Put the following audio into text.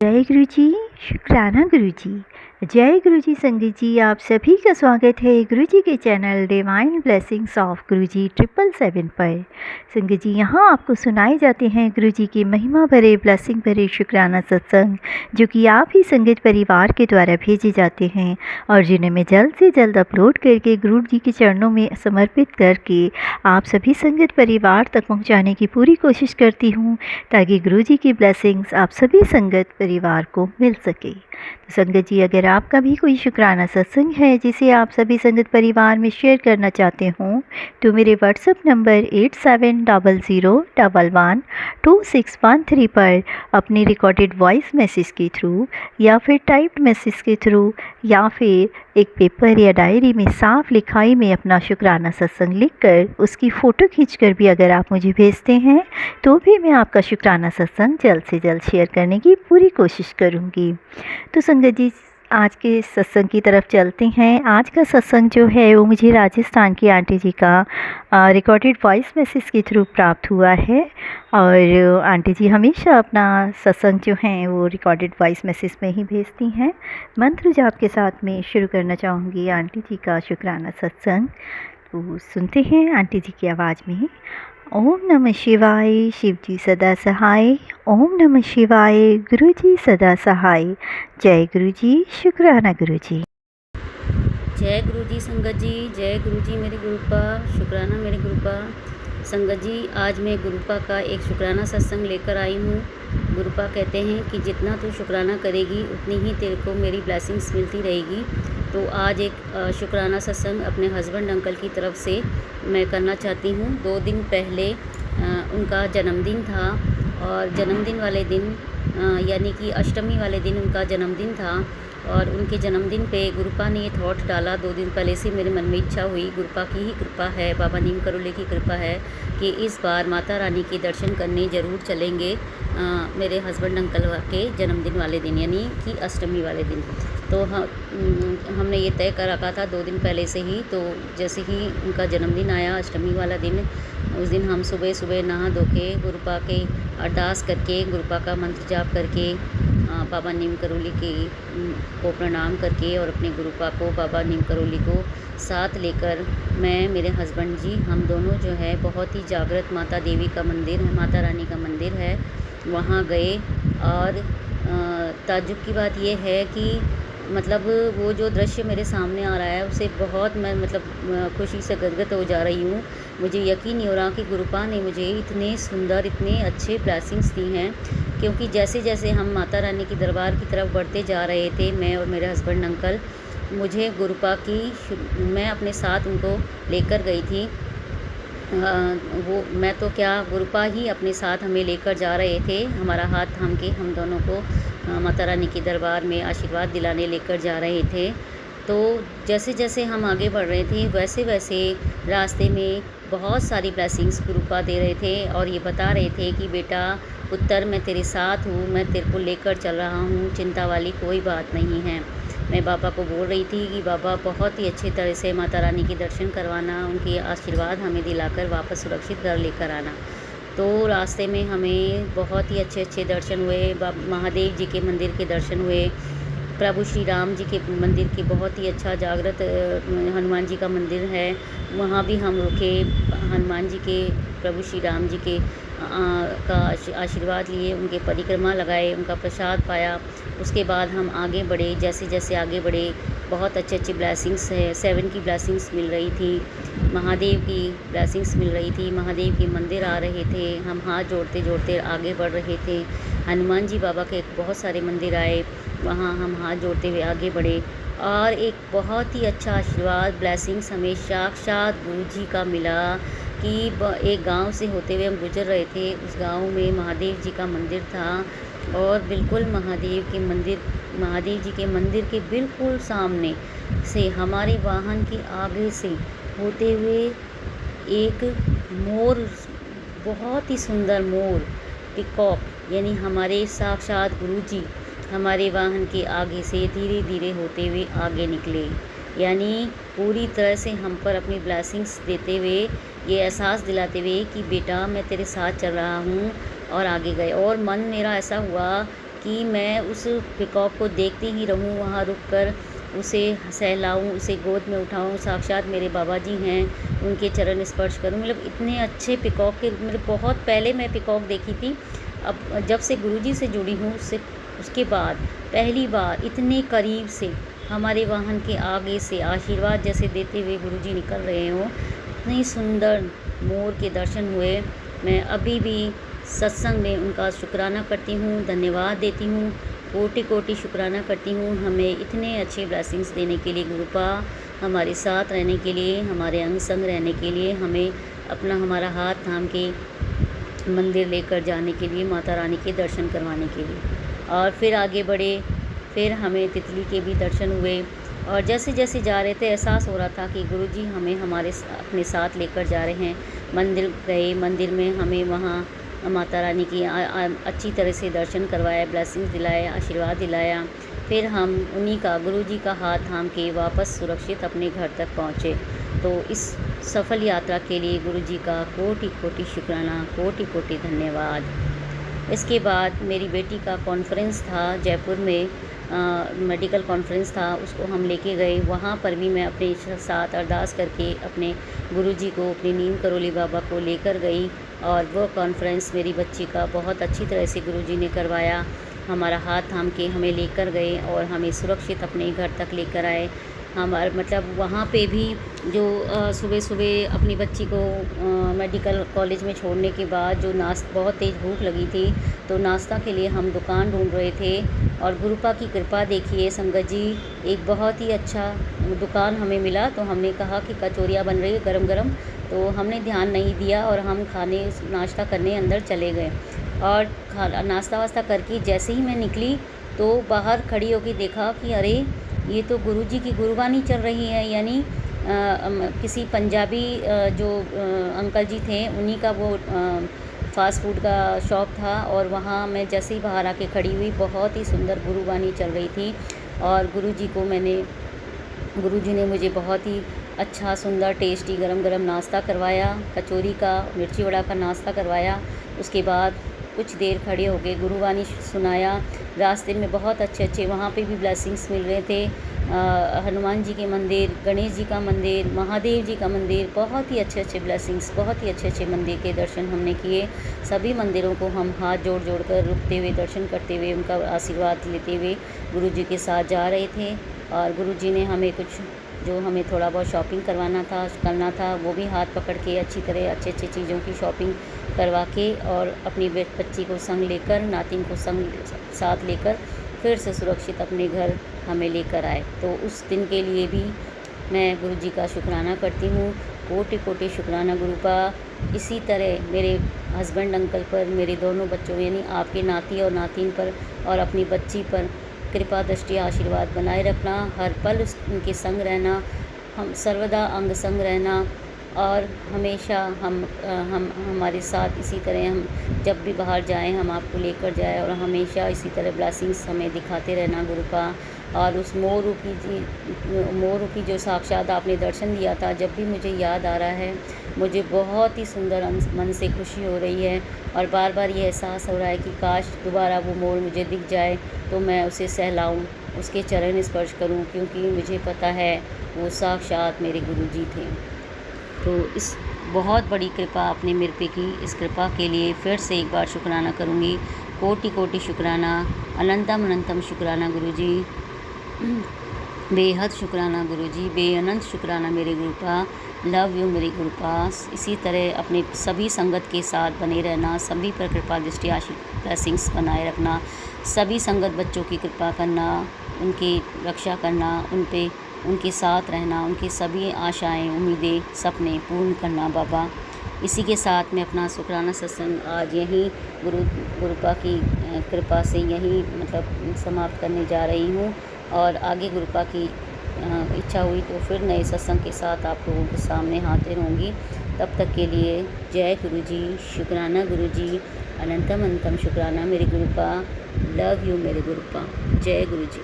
जय गुरु जी। शुक्राना गुरु जी। जय गुरु जी। संगत जी, आप सभी का स्वागत है गुरु जी के चैनल डिवाइन ब्लेसिंग्स ऑफ गुरु जी 777 पर। संगत जी, यहाँ आपको सुनाए जाते हैं गुरु जी की महिमा भरे ब्लेसिंग भरे शुक्राना सत्संग, जो कि आप ही संगत परिवार के द्वारा भेजे जाते हैं और जिन्हें मैं जल्द से जल्द अपलोड करके गुरु जी के चरणों में समर्पित करके आप सभी संगत परिवार तक पहुँचाने की पूरी कोशिश करती हूँ, ताकि गुरु जी की ब्लेसिंग्स आप सभी संगत परिवार को मिल सके। तो संगत जी, अगर आपका भी कोई शुक्राना सत्संग है जिसे आप सभी संगत परिवार में शेयर करना चाहते हों, तो मेरे व्हाट्सएप नंबर 8700112613 पर अपनी रिकॉर्डेड वॉइस मैसेज के थ्रू या फिर टाइप्ड मैसेज के थ्रू या फिर एक पेपर या डायरी में साफ लिखाई में अपना शुक्राना सत्संग लिखकर उसकी फ़ोटो खींचकर भी अगर आप मुझे भेजते हैं, तो भी मैं आपका शुक्राना सत्संग जल्द से जल्द शेयर करने की पूरी कोशिश करूँगी। तो संगत जी, आज के सत्संग की तरफ चलते हैं। आज का सत्संग जो है वो मुझे राजस्थान की आंटी जी का रिकॉर्डेड वॉइस मैसेज के थ्रू प्राप्त हुआ है। और आंटी जी हमेशा अपना सत्संग जो है वो रिकॉर्डेड वॉइस मैसेज में ही भेजती हैं। मंत्र जाप के साथ में शुरू करना चाहूँगी आंटी जी का शुक्राना सत्संग। तो सुनते हैं आंटी जी की आवाज़ में। ओम नमः शिवाय, शिव जी सदा सहाय। ओम नमः शिवाय, गुरु जी सदा सहाय। जय गुरु जी। शुक्राना गुरु जी। जय गुरु जी। संगत जी, जय गुरु जी मेरे गुरुपा। शुक्राना मेरे गुरुपा। संगत जी, आज मैं गुरुपा का एक शुक्राना सत्संग लेकर आई हूँ। गुरुपा कहते हैं कि जितना तू शुक्राना करेगी उतनी ही तेरे को मेरी ब्लेसिंग्स मिलती रहेगी। तो आज एक शुक्राना सत्संग अपने हस्बैंड अंकल की तरफ से मैं करना चाहती हूँ। 2 दिन पहले उनका जन्मदिन था और जन्मदिन वाले दिन यानी कि अष्टमी वाले दिन उनका जन्मदिन था। और उनके जन्मदिन पे गुरुपा ने ये थॉट डाला। 2 दिन पहले से मेरे मन में इच्छा हुई, गुरुपा की ही कृपा है, बाबा नीम करोली की कृपा है कि इस बार माता रानी के दर्शन करने ज़रूर चलेंगे मेरे हस्बैंड अंकल के जन्मदिन वाले दिन यानी कि अष्टमी वाले दिन। तो हमने ये तय कर रखा था 2 दिन पहले से ही। तो जैसे ही उनका जन्मदिन आया अष्टमी वाला दिन, उस दिन हम सुबह सुबह नहा धो के गुरुपा के अरदास करके, गुरुपा का मंत्र जाप करके, बाबा नीम करोली को प्रणाम करके और अपने गुरुपा को, बाबा नीम करोली को साथ लेकर मैं, मेरे हस्बैंड जी, हम दोनों जो है बहुत ही जागृत माता देवी का मंदिर है, माता रानी का मंदिर है, वहाँ गए। और ताज्जुब की बात यह है कि मतलब वो जो दृश्य मेरे सामने आ रहा है उसे बहुत मैं खुशी से गदगद हो जा रही हूँ। मुझे यकीन नहीं हो रहा कि गुरुपा ने मुझे इतने सुंदर, इतने अच्छे ब्लेसिंग्स दी हैं। क्योंकि जैसे जैसे हम माता रानी की दरबार की तरफ बढ़ते जा रहे थे, मैं और मेरे हस्बैंड अंकल, मुझे गुरुपा की, मैं अपने साथ उनको लेकर गई थी। वो मैं तो क्या, गुरुपा ही अपने साथ हमें लेकर जा रहे थे, हमारा हाथ थाम के हम दोनों को माता रानी की दरबार में आशीर्वाद दिलाने लेकर जा रहे थे। तो जैसे जैसे हम आगे बढ़ रहे थे वैसे वैसे रास्ते में बहुत सारी ब्लेसिंग्स गुरुपा दे रहे थे और ये बता रहे थे कि बेटा पुत्र, मैं तेरे साथ हूँ, मैं तेरे को लेकर चल रहा हूँ, चिंता वाली कोई बात नहीं है। मैं बाबा को बोल रही थी कि बाबा बहुत ही अच्छी तरह से माता रानी के दर्शन करवाना, उनके आशीर्वाद हमें दिलाकर वापस सुरक्षित घर लेकर आना। तो रास्ते में हमें बहुत ही अच्छे अच्छे दर्शन हुए। महादेव जी के मंदिर के दर्शन हुए, प्रभु श्री राम जी के मंदिर की बहुत ही अच्छा जागृत हनुमान जी का मंदिर है, वहाँ भी हम रुके, हनुमान जी के, प्रभु श्री राम जी के का आशीर्वाद लिए, उनके परिक्रमा लगाए, उनका प्रसाद पाया। उसके बाद हम आगे बढ़े। जैसे जैसे आगे बढ़े बहुत अच्छे अच्छे ब्लेसिंग्स है, 7 की ब्लेसिंग्स मिल रही थी, महादेव की ब्लेसिंग्स मिल रही थी, महादेव के मंदिर आ रहे थे, हम हाथ जोड़ते जोड़ते आगे बढ़ रहे थे। हनुमान जी बाबा के बहुत सारे मंदिर आए, वहाँ हम हाथ जोड़ते हुए आगे बढ़े। और एक बहुत ही अच्छा आशीर्वाद ब्लेसिंग्स हमें साक्षात गुरु जी का मिला कि एक गांव से होते हुए हम गुजर रहे थे, उस गांव में महादेव जी का मंदिर था और बिल्कुल महादेव जी के मंदिर के बिल्कुल सामने से हमारे वाहन के आगे से होते हुए एक मोर, बहुत ही सुंदर मोर, पिकॉक, यानी हमारे साक्षात गुरु जी हमारे वाहन के आगे से धीरे धीरे होते हुए आगे निकले। यानी पूरी तरह से हम पर अपनी ब्लेसिंग्स देते हुए, ये एहसास दिलाते हुए कि बेटा मैं तेरे साथ चल रहा हूँ, और आगे गए। और मन मेरा ऐसा हुआ कि मैं उस पीकॉक को देखती ही रहूं, वहाँ रुक कर उसे सहलाऊं, उसे गोद में उठाऊं, साक्षात मेरे बाबा जी हैं, उनके चरण स्पर्श करूं। मतलब इतने अच्छे पीकॉक के, मतलब बहुत पहले मैं पीकॉक देखी थी। अब जब से गुरुजी से जुड़ी हूँ उसके बाद पहली बार इतने करीब से हमारे वाहन के आगे से आशीर्वाद जैसे देते हुए गुरुजी निकल रहे हों, इतनी सुंदर मोर के दर्शन हुए। मैं अभी भी सत्संग में उनका शुक्राना करती हूँ, धन्यवाद देती हूँ, कोटि कोटि शुक्राना करती हूँ हमें इतने अच्छे ब्लेसिंग्स देने के लिए, गुरुपा हमारे साथ रहने के लिए, हमारे अंग संग रहने के लिए, हमें हमारा हाथ थाम के मंदिर लेकर जाने के लिए, माता रानी के दर्शन करवाने के लिए। और फिर आगे बढ़े, फिर हमें तितली के भी दर्शन हुए। और जैसे जैसे जा रहे थे एहसास हो रहा था कि गुरुजी हमें अपने साथ लेकर जा रहे हैं। मंदिर गए, मंदिर में हमें वहाँ माता रानी की अच्छी तरह से दर्शन करवाया, ब्लेसिंग्स दिलाए, आशीर्वाद दिलाया। फिर हम उन्हीं का, गुरुजी का हाथ थाम के वापस सुरक्षित अपने घर तक पहुँचे। तो इस सफल यात्रा के लिए गुरुजी का कोटि कोटि शुक्राना, कोटि कोटि धन्यवाद। इसके बाद मेरी बेटी का कॉन्फ्रेंस था जयपुर में, मेडिकल कॉन्फ्रेंस था, उसको हम लेके गए। वहाँ पर भी मैं अपने साथ अरदास करके अपने गुरुजी को, अपनी नीम करोली बाबा को लेकर गई। और वो कॉन्फ्रेंस मेरी बच्ची का बहुत अच्छी तरह से गुरुजी ने करवाया। हमारा हाथ थाम के हमें लेकर गए और हमें सुरक्षित अपने घर तक लेकर आए। मतलब वहाँ पे भी जो सुबह सुबह अपनी बच्ची को मेडिकल कॉलेज में छोड़ने के बाद जो बहुत तेज़ भूख लगी थी, तो नाश्ता के लिए हम दुकान ढूंढ रहे थे। और गुरुपा की कृपा देखिए संगत जी, एक बहुत ही अच्छा दुकान हमें मिला। तो हमने कहा कि कचौरियाँ बन रही है गरम गरम, तो हमने ध्यान नहीं दिया और हम नाश्ता करने अंदर चले गए। और नाश्ता वास्ता करके जैसे ही मैं निकली तो बाहर खड़ी होकर देखा कि अरे ये तो गुरुजी की गुरबानी चल रही है। यानी किसी पंजाबी जो अंकल जी थे, उन्हीं का वो फ़ास्ट फूड का शॉप था। और वहाँ मैं जैसे ही बाहर आके खड़ी हुई, बहुत ही सुंदर गुरबानी चल रही थी। और गुरुजी ने मुझे बहुत ही अच्छा, सुंदर, टेस्टी गरम गरम नाश्ता करवाया, कचौरी का, मिर्ची वड़ा का नाश्ता करवाया। उसके बाद कुछ देर खड़े हो गए, गुरुवाणी सुनाया। रास्ते में बहुत अच्छे अच्छे वहाँ पे भी ब्लेसिंग्स मिल रहे थे। हनुमान जी के मंदिर, गणेश जी का मंदिर, महादेव जी का मंदिर, बहुत ही अच्छे अच्छे ब्लेसिंग्स, बहुत ही अच्छे अच्छे मंदिर के दर्शन हमने किए। सभी मंदिरों को हम हाथ जोड़ जोड़ कर रुकते हुए, दर्शन करते हुए, उनका आशीर्वाद लेते हुए गुरुजी के साथ जा रहे थे। और गुरुजी ने हमें जो हमें थोड़ा बहुत शॉपिंग करना था, वो भी हाथ पकड़ के अच्छी तरह अच्छे अच्छे चीज़ों की शॉपिंग करवा के, और अपनी बच्ची को संग लेकर, नातिन को साथ लेकर फिर से सुरक्षित अपने घर हमें लेकर आए। तो उस दिन के लिए भी मैं गुरुजी का शुक्राना करती हूँ, कोटि कोटि शुक्राना गुरुपा। इसी तरह मेरे हस्बैंड अंकल पर, मेरे दोनों बच्चों यानी आपके नाती और नातिन पर और अपनी बच्ची पर कृपा दृष्टि आशीर्वाद बनाए रखना, हर पल उनके संग रहना, हम सर्वदा अंग संग रहना। और हमेशा हमारे साथ इसी तरह, हम जब भी बाहर जाएं हम आपको लेकर जाएं, और हमेशा इसी तरह ब्लेसिंग्स हमें दिखाते रहना गुरुपा। और उस मोरू की जो साक्षात आपने दर्शन दिया था, जब भी मुझे याद आ रहा है, मुझे बहुत ही सुंदर मन से खुशी हो रही है। और बार बार ये एहसास हो रहा है कि काश दोबारा वो मोर मुझे दिख जाए तो मैं उसे सहलाऊं, उसके चरण स्पर्श करूं, क्योंकि मुझे पता है वो साक्षात मेरे गुरुजी थे। तो इस बहुत बड़ी कृपा आपने मेरे पे की, इस कृपा के लिए फिर से एक बार शुक्राना करूँगी। कोटि कोटि शुक्राना, अनंतम अनंतम शुक्राना गुरुजी, बेहद शुक्राना गुरुजी, बेअनंत शुक्राना मेरे गुरुपा। लव यू मेरे गुरुपा। इसी तरह अपने सभी संगत के साथ बने रहना, सभी पर कृपा दृष्टि ब्लेसिंग्स बनाए रखना, सभी संगत बच्चों की कृपा करना, उनकी रक्षा करना, उनके साथ रहना, उनकी सभी आशाएं, उम्मीदें, सपने पूर्ण करना बाबा। इसी के साथ मैं अपना शुक्राना सत्संग आज यहीं गुरुपा की कृपा से यहीं मतलब समाप्त करने जा रही हूँ। और आगे गुरुपा की इच्छा हुई तो फिर नए सत्संग के साथ आप लोगों के सामने हाजिर होंगी। तब तक के लिए जय गुरुजी, शुक्राना गुरुजी, अनंतम अनंतम शुक्राना मेरे गुरुपा। लव यू मेरे गुरुपा। जय गुरुजी।